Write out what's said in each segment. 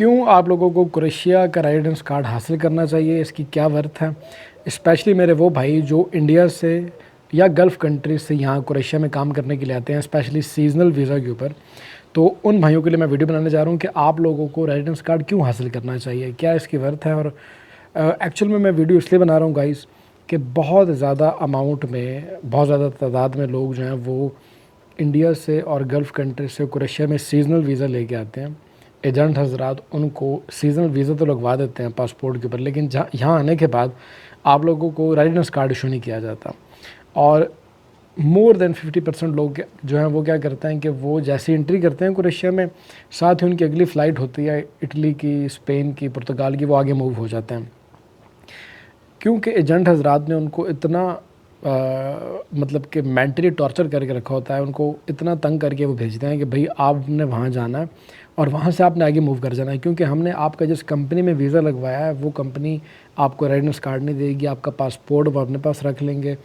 क्यों आप लोगों को क्रोएशिया का रेजिडेंस कार्ड हासिल करना चाहिए, इसकी क्या वर्थ है। स्पेशली मेरे वो भाई जो इंडिया से या गल्फ़ कंट्री से यहाँ क्रोएशिया में काम करने के लिए आते हैं, स्पेशली सीजनल वीज़ा के ऊपर। तो उन भाइयों के लिए मैं वीडियो बनाने जा रहा हूँ कि आप लोगों को रेजिडेंस कार्ड क्यों हासिल करना चाहिए, क्या इसकी वर्थ है। और एक्चुअल में मैं वीडियो इसलिए बना रहा हूँ गाइस कि बहुत ज़्यादा अमाउंट में, बहुत ज़्यादा तादाद में लोग जो हैं वो इंडिया से और गल्फ़ कंट्री से क्रोएशिया में सीज़नल वीज़ा लेके आते हैं। एजेंट हजरात उनको सीज़नल वीज़ा तो लगवा देते हैं पासपोर्ट के ऊपर, लेकिन यहाँ आने के बाद आप लोगों को रेजिडेंस कार्ड इशू नहीं किया जाता। और मोर देन 50% लोग जो हैं वो क्या करते हैं कि वो जैसे एंट्री करते हैं क्रोएशिया में, साथ ही उनकी अगली फ़्लाइट होती है इटली की, स्पेन की, पुर्तगाल की, वो आगे मूव हो जाते हैं। क्योंकि एजेंट हजरात ने उनको इतना मतलब कि मेंटली टॉर्चर करके रखा होता है, उनको इतना तंग करके वो भेजते हैं कि भाई आपने वहाँ जाना है और वहाँ से आपने आगे मूव कर जाना है, क्योंकि हमने आपका जिस कंपनी में वीज़ा लगवाया है वो कंपनी आपको रेजिडेंस कार्ड नहीं देगी। आपका पासपोर्ट वो अपने पास रख लेंगे,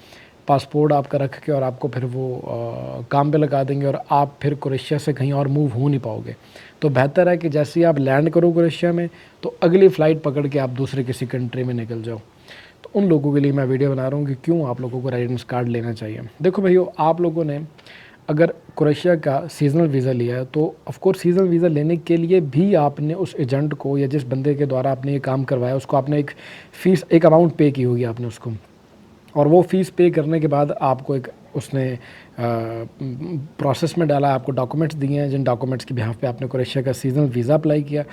पासपोर्ट आपका रख के और आपको फिर वो काम पे लगा देंगे और आप फिर क्रोएशिया से कहीं और मूव हो नहीं पाओगे। तो बेहतर है कि जैसे ही आप लैंड करो क्रोएशिया में तो अगली फ़्लाइट पकड़ के आप दूसरे किसी कंट्री में निकल जाओ। तो उन लोगों के लिए मैं वीडियो बना रहा हूँ कि क्यों आप लोगों को रेजिडेंस कार्ड लेना चाहिए। देखो भैया, आप लोगों ने अगर क्रोएशिया का सीज़नल वीज़ा लिया है तो ऑफ़ कोर्स सीज़नल वीज़ा लेने के लिए भी आपने उस एजेंट को या जिस बंदे के द्वारा आपने ये काम करवाया उसको आपने एक फ़ीस, एक अमाउंट पे की होगी आपने उसको, और वो फ़ीस पे करने के बाद आपको एक उसने प्रोसेस में डाला, आपको डॉक्यूमेंट्स दिए हैं जिन डॉक्यूमेंट्स के बिहाफ पे आपने क्रोएशिया का सीज़नल वीज़ा अप्लाई किया।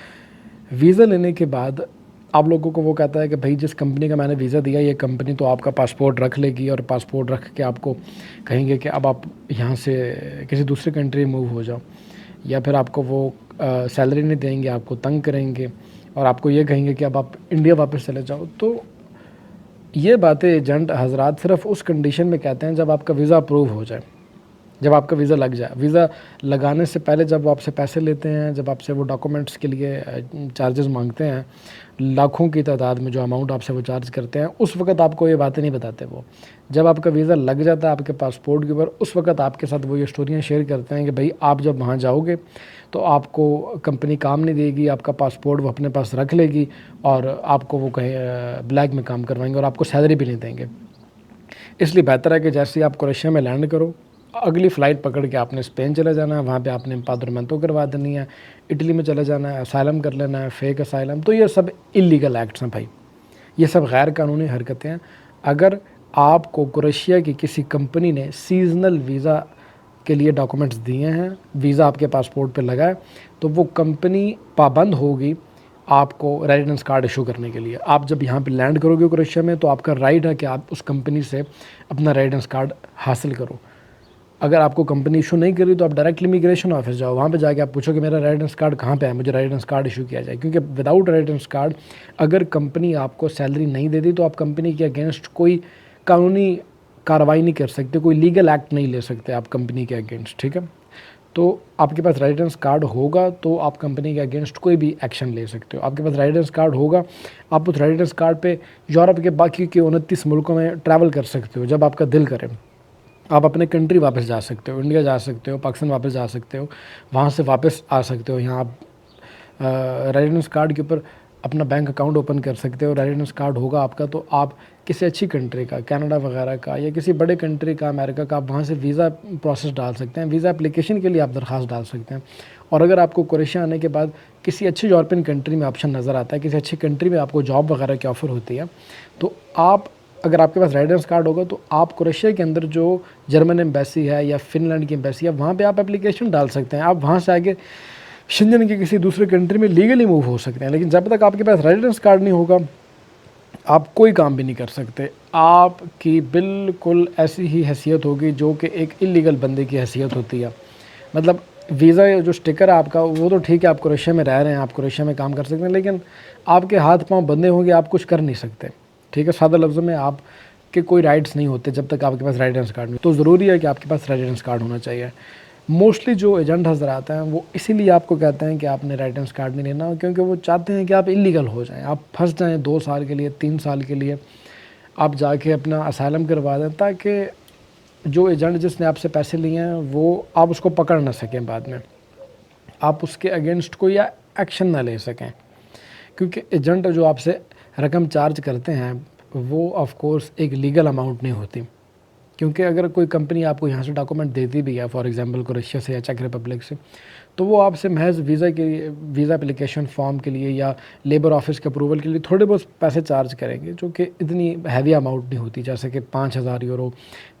वीज़ा लेने के बाद आप लोगों को वो कहता है कि भाई जिस कंपनी का मैंने वीज़ा दिया ये कंपनी तो आपका पासपोर्ट रख लेगी, और पासपोर्ट रख के आपको कहेंगे कि अब आप यहाँ से किसी दूसरे कंट्री में मूव हो जाओ, या फिर आपको वो सैलरी नहीं देंगे, आपको तंग करेंगे और आपको ये कहेंगे कि अब आप इंडिया वापस चले जाओ। तो ये बातें एजेंट हजरात सिर्फ उस कंडीशन में कहते हैं जब आपका वीज़ा अप्रूव हो जाए, जब आपका वीज़ा लग जाए। वीज़ा लगाने से पहले जब वो आपसे पैसे लेते हैं, जब आपसे वो डॉक्यूमेंट्स के लिए चार्जेस मांगते हैं, लाखों की तादाद में जो अमाउंट आपसे वो चार्ज करते हैं, उस वक्त आपको ये बातें नहीं बताते। वो जब आपका वीज़ा लग जाता है आपके पासपोर्ट के ऊपर, उस वक्त आपके साथ वो ये स्टोरियाँ शेयर करते हैं कि भाई आप जब वहाँ जाओगे तो आपको कंपनी काम नहीं देगी, आपका पासपोर्ट वो अपने पास रख लेगी और आपको वो कहीं ब्लैक में काम करवाएंगे और आपको सैलरी भी नहीं देंगे। इसलिए बेहतर है कि जैसे ही आप क्रोएशिया में लैंड करो, अगली फ़्लाइट पकड़ के आपने स्पेन चले जाना है, वहाँ पे आपने पादरमेंतो करवा देनी है, इटली में चले जाना है, असाइलम कर लेना है, फेक असाइलम। तो ये सब इलीगल एक्ट्स हैं भाई, ये सब गैर कानूनी हरकतें हैं। अगर आपको क्रोएशिया की किसी कंपनी ने सीज़नल वीज़ा के लिए डॉक्यूमेंट्स दिए हैं, वीज़ा आपके पासपोर्ट पे लगा है, तो वो कंपनी पाबंद होगी आपको रेजिडेंस कार्ड इशू करने के लिए। आप जब यहाँ पे लैंड करोगे क्रोएशिया में तो आपका राइट है कि आप उस कंपनी से अपना रेजिडेंस कार्ड हासिल करो। अगर आपको कंपनी इशू नहीं करी तो आप डायरेक्टली इमिग्रेशन ऑफिस जाओ, वहाँ पे जाके आप पूछो कि मेरा रेजिडेंस कार्ड कहाँ पे है, मुझे रेजिडेंस कार्ड इशू किया जाए। क्योंकि विदाउट रेजिडेंस कार्ड अगर कंपनी आपको सैलरी नहीं देती तो आप कंपनी के अगेंस्ट कोई कानूनी कार्रवाई नहीं कर सकते, कोई लीगल एक्ट नहीं ले सकते आप कंपनी के अगेंस्ट, ठीक है। तो आपके पास रेजिडेंस कार्ड होगा तो आप कंपनी के अगेंस्ट कोई भी एक्शन ले सकते हो। आपके पास रेजिडेंस कार्ड होगा, आप उस रेजिडेंस कार्ड पे यूरोप के बाकी के 29 मुल्कों में ट्रैवल कर सकते हो जब आपका दिल करे। आप अपने कंट्री वापस जा सकते हो, इंडिया जा सकते हो, पाकिस्तान वापस जा सकते हो, वहाँ से वापस आ सकते हो। यहाँ आप रेजिडेंस कार्ड के ऊपर अपना बैंक अकाउंट ओपन कर सकते हो। रेजिडेंस कार्ड होगा आपका तो आप किसी अच्छी कंट्री का, कनाडा वगैरह का या किसी बड़े कंट्री का, अमेरिका का, आप वहाँ से वीज़ा प्रोसेस डाल सकते हैं, वीज़ा एप्लीकेशन के लिए आप दरख्वास्त डाल सकते हैं। और अगर आपको क्रोएशिया आने के बाद किसी अच्छी यूरोपियन कंट्री में ऑप्शन नज़र आता है, किसी अच्छी कंट्री में आपको जॉब वगैरह की ऑफ़र होती है, तो आप, अगर आपके पास रेजिडेंस कार्ड होगा तो आप क्रोएशिया के अंदर जो जर्मन एम्बेसी है या फिनलैंड की एम्बेसी है वहाँ पे आप एप्लीकेशन डाल सकते हैं। आप वहाँ से आगे शेंजन के किसी दूसरे कंट्री में लीगली मूव हो सकते हैं। लेकिन जब तक आपके पास रेजिडेंस कार्ड नहीं होगा आप कोई काम भी नहीं कर सकते। आपकी बिल्कुल ऐसी ही हैसियत होगी जो कि एक इलीगल बंदे की हैसियत होती है। मतलब वीज़ा जो स्टिकर है आपका वो तो ठीक है, आप क्रोएशिया में रह रहे हैं, आप क्रोएशिया में काम कर सकते हैं, लेकिन आपके हाथ पाँव बंधे होंगे, आप कुछ कर नहीं सकते, ठीक है। सादा लफ्ज़ों में आपके कोई राइट्स नहीं होते जब तक आपके पास रेजिडेंस कार्ड नहीं। तो ज़रूरी है कि आपके पास रेजिडेंस कार्ड होना चाहिए। मोस्टली जो एजेंट हजरात हैं वो इसीलिए आपको कहते हैं कि आपने रेजिडेंस कार्ड नहीं लेना, क्योंकि वो चाहते हैं कि आप इलीगल हो जाएं, आप फंस जाएं 2 साल के लिए, 3 साल के लिए, आप जाके अपना असाइलम करवा दें, ताकि जो एजेंट जिसने आपसे पैसे लिए हैं वो आप उसको पकड़ ना सकें बाद में, आप उसके अगेंस्ट कोई या एक्शन ना ले सकें, क्योंकि एजेंट जो आपसे रकम चार्ज करते हैं वो ऑफ कोर्स एक लीगल अमाउंट नहीं होती। क्योंकि अगर कोई कंपनी आपको यहाँ से डॉक्यूमेंट देती भी है, फॉर एग्जांपल क्रोएशिया से या चेक रिपब्लिक से, तो वो आपसे महज वीज़ा के लिए, वीज़ा एप्लीकेशन फॉर्म के लिए या लेबर ऑफिस के अप्रूवल के लिए थोड़े बहुत पैसे चार्ज करेंगे, जो कि इतनी हैवी अमाउंट नहीं होती, जैसे कि 5,000 यूरो,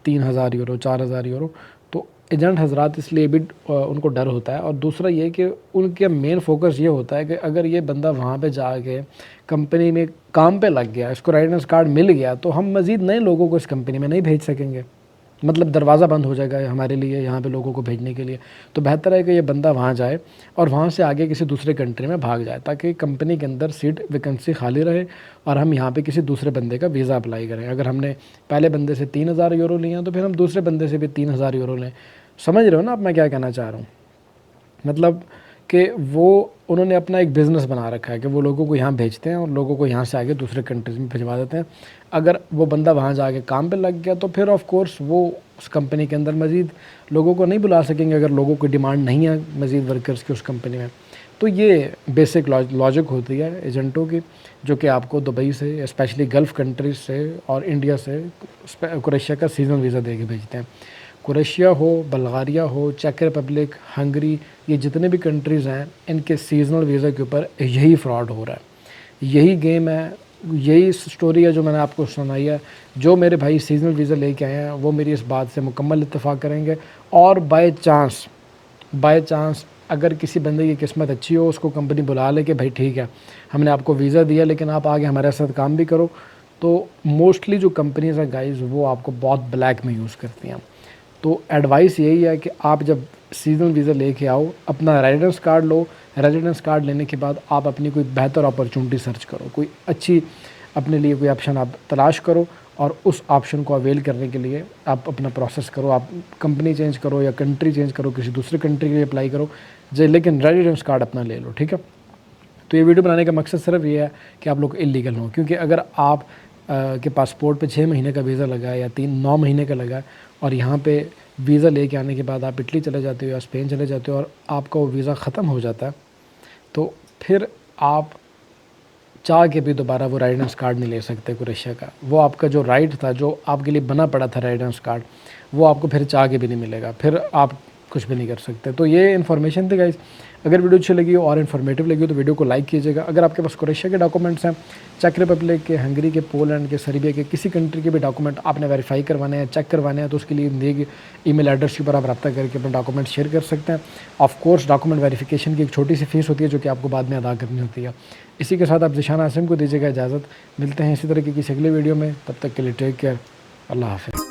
3,000 यूरो, 4,000 यूरो। तो एजेंट हजरात इसलिए भी उनको डर होता है। और दूसरा ये कि उनके मेन फोकस ये होता है कि अगर ये बंदा वहाँ पे जाके कंपनी में काम पे लग गया, इसको रेजिडेंस कार्ड मिल गया, तो हम मज़ीद नए लोगों को इस कंपनी में नहीं भेज सकेंगे, मतलब दरवाज़ा बंद हो जाएगा हमारे लिए यहाँ पे लोगों को भेजने के लिए। तो बेहतर है कि ये बंदा वहाँ जाए और वहाँ से आगे किसी दूसरे कंट्री में भाग जाए, ताकि कंपनी के अंदर सीट वैकेंसी खाली रहे और हम यहाँ पे किसी दूसरे बंदे का वीज़ा अप्लाई करें। अगर हमने पहले बंदे से 3,000 यूरो लिए हैं तो फिर हम दूसरे बंदे से भी 3,000 यूरो लें। समझ रहे हो ना आप मैं क्या कहना चाह रहा हूँ? मतलब कि वो उन्होंने अपना एक बिज़नेस बना रखा है कि वो लोगों को यहाँ भेजते हैं और लोगों को यहाँ से आगे दूसरे कंट्रीज़ में भिजवा देते हैं। अगर वो बंदा वहाँ जाके काम पे लग गया तो फिर ऑफ कोर्स वो उस कंपनी के अंदर मज़ीद लोगों को नहीं बुला सकेंगे, अगर लोगों को डिमांड नहीं है मज़ीद वर्कर्स की उस कंपनी में। तो ये बेसिक लॉजिक होती है एजेंटों की, जो कि आपको दुबई से, स्पेशली गल्फ़ कंट्रीज़ से और इंडिया से क्रोएशिया का सीज़नल वीज़ा दे के भेजते हैं। क्रोएशिया हो, बल्गारिया हो, चेक रिपब्लिक, हंगरी, ये जितने भी कंट्रीज़ हैं, इनके सीज़नल वीज़ा के ऊपर यही फ्रॉड हो रहा है, यही गेम है, यही स्टोरी है जो मैंने आपको सुनाई है। जो मेरे भाई सीज़नल वीज़ा लेके आए हैं वो मेरी इस बात से मुकम्मल इत्तेफाक करेंगे। और बाय चांस अगर किसी बंदे की किस्मत अच्छी हो, उसको कंपनी बुला ले कि भाई ठीक है, हमने आपको वीज़ा दिया लेकिन आप आगे हमारे साथ काम भी करो, तो मोस्टली जो कंपनीज़ हैं गाइज़ वो आपको बहुत ब्लैक में यूज़ करती हैं। तो एडवाइस यही है कि आप जब सीज़नल वीज़ा लेके आओ, अपना रेजिडेंस कार्ड लो, रेजिडेंस कार्ड लेने के बाद आप अपनी कोई बेहतर अपॉर्चुनिटी सर्च करो, कोई अच्छी अपने लिए कोई ऑप्शन आप तलाश करो और उस ऑप्शन को अवेल करने के लिए आप अपना प्रोसेस करो। आप कंपनी चेंज करो या कंट्री चेंज करो, किसी दूसरे कंट्री के लिए अप्लाई करो, लेकिन रेजिडेंस कार्ड अपना ले लो, ठीक है। तो ये वीडियो बनाने का मकसद सिर्फ ये है कि आप लोग इलीगल हों, क्योंकि अगर आप के पासपोर्ट पे 6 महीने का वीज़ा लगा है या 9 महीने का लगा है और यहाँ पे वीज़ा लेके आने के बाद आप इटली चले जाते हो या स्पेन चले जाते हो और आपका वो वीज़ा ख़त्म हो जाता है, तो फिर आप चाह के भी दोबारा वो रेजिडेंस कार्ड नहीं ले सकते क्रोएशिया का। वो आपका जो राइट था, जो आपके लिए बना पड़ा था रेजिडेंस कार्ड, वो आपको फिर चाह के भी नहीं मिलेगा, फिर आप कुछ भी नहीं कर सकते। तो ये इन्फॉर्मेशन थी गाइस। अगर वीडियो अच्छी लगी हो और इन्फॉर्मेटिव लगी हो तो वीडियो को लाइक कीजिएगा। अगर आपके पास क्रोएशिया के डॉक्यूमेंट्स हैं, चेक रिपब्लिक के, हंगरी के, पोलैंड के, सर्बिया के, किसी कंट्री के भी डॉक्यूमेंट आपने वेरीफाई करवाने हैं, चेक करवाने हैं, तो उसके लिए दिए गए ईमेल एड्रेस के ऊपर आप रब्ता करके अपने डॉक्यूमेंट शेयर कर सकते हैं। ऑफ कोर्स डॉक्यूमेंट वेरिफिकेशन की एक छोटी सी फीस होती है जो कि आपको बाद में अदा करनी होती है। इसी के साथ आप ज़ीशान आसिम को दीजिएगा इजाज़त। मिलते हैं इसी तरह की किसी अगले वीडियो में, तब तक के लिए टेक केयर, अल्लाह हाफ़िज़।